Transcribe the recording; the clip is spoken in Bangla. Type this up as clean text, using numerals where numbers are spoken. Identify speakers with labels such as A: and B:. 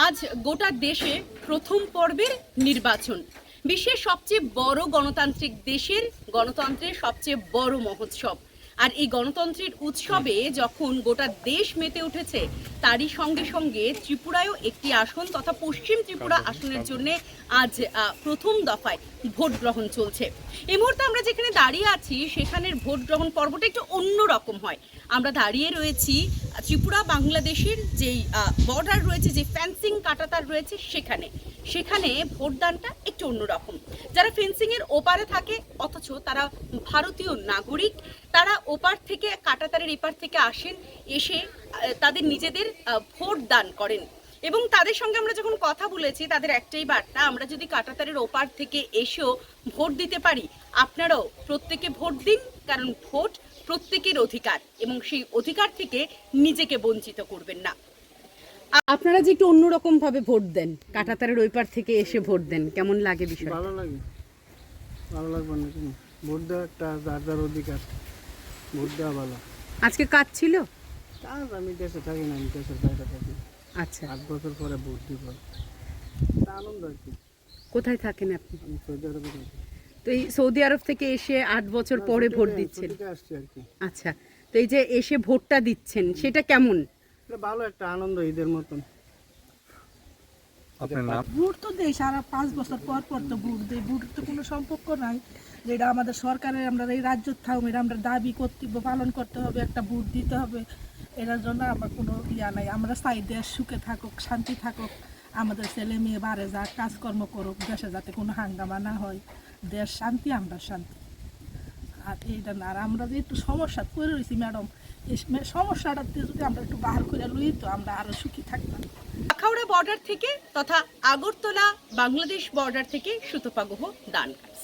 A: আজ গোটা দেশে প্রথম পর্বের নির্বাচন, বিশ্বের সবচেয়ে বড় গণতান্ত্রিক দেশের গণতন্ত্রের সবচেয়ে বড় মহোৎসব। আর এই গণতন্ত্রের উৎসবে যখন গোটা দেশ মেতে উঠেছে, তারই সঙ্গে সঙ্গে ত্রিপুরায়ও একটি আসন তথা পশ্চিম ত্রিপুরা আসনের জন্য আজ প্রথম দফায় ভোট গ্রহণ চলছে। এই মুহূর্তে আমরা যেখানে দাঁড়িয়ে আছি সেখানের ভোট গ্রহণ পর্বটা একটু অন্যরকম হয়। আমরা দাঁড়িয়ে রয়েছি ত্রিপুরা বাংলাদেশের যেই বর্ডার রয়েছে, যে ফেন্সিং কাঁটাতার রয়েছে, সেখানে ভোটদানটা একটু অন্যরকম। যারা ফেন্সিংয়ের ওপারে থাকে অথচ তারা ভারতীয় নাগরিক, তারা ওপার থেকে কাঁটাতারের এপার থেকে আসেন, এসে তাদের নিজেদের ভোট দান করেন। এবং তাদের সঙ্গে আমরা যখন কথা বলেছি, তাদের একটাই বার্তা, আমরা যদি কাঁটাতারের ওপার থেকে এসেও ভোট দিতে পারি, আপনারাও প্রত্যেকে ভোট দিন, কারণ ভোট প্রত্যেকের অধিকার এবং সেই অধিকার থেকে নিজেকে বঞ্চিত করবেন না। আপনারা যে একটু অন্যরকম ভাবে ভোট দেন, কাঁটাতারের ওই পার থেকে এসে ভোট দেন, কেমন লাগে বিষয়টা?
B: ভালো লাগে, ভালো লাগবে না কেন? ভোট দেওয়া একটা যার যার অধিকার, ভোট দেওয়া ভালো।
A: আজকে কাজ ছিল?
B: কাজ আমি দেশে থাকি না, আমি দেশের বাইরে থাকি।
A: আচ্ছা,
B: 8 বছর পরে ভোট দিব, আনন্দ আর কি।
A: কোথায় থাকেন আপনি?
B: আমি সৌদি আরবে থাকি।
A: তো এই সৌদি আরব থেকে এসে 8 বছর পরে ভোট দিচ্ছেন?
B: ছুটিতে আসছি আর কি।
A: আচ্ছা, তো এই যে এসে ভোটটা দিচ্ছেন, সেটা কেমন?
B: এটা ভালো একটা আনন্দ, ঈদের মতন।
C: আপনার নাম?
D: ভোট তো দেয়, সারা 5 বছর পর পর তো ভোট দেয়। ভোটের তো কোনো সম্পর্ক নাই, যেটা আমাদের সরকারের, আমরা এই রাজ্য থাকবো, এটা আমরা দাবি কর্তব্য পালন করতে হবে, একটা ভোট দিতে হবে। এটার জন্য আমার কোনো ইয়া নাই। আমরা চাই দেশ সুখে থাকুক, শান্তি থাকুক, আমাদের ছেলে মেয়ে বাড়ে যাক, কাজকর্ম করুক, দেশে যাতে কোনো হাঙ্গামা না হয়, দেশ শান্তি, আমরা শান্তি। আর এইটা না, আর আমরা যে একটু সমস্যা করে রয়েছি ম্যাডাম, এই সমস্যাটাতে যদি আমরা একটু বাহার করে লই তো আমরা আরও সুখী থাকতাম।
A: আখাউড়া বর্ডার থেকে তথা আগরতলা বাংলাদেশ বর্ডার থেকে সুতপা গুহ, ডান কাজ।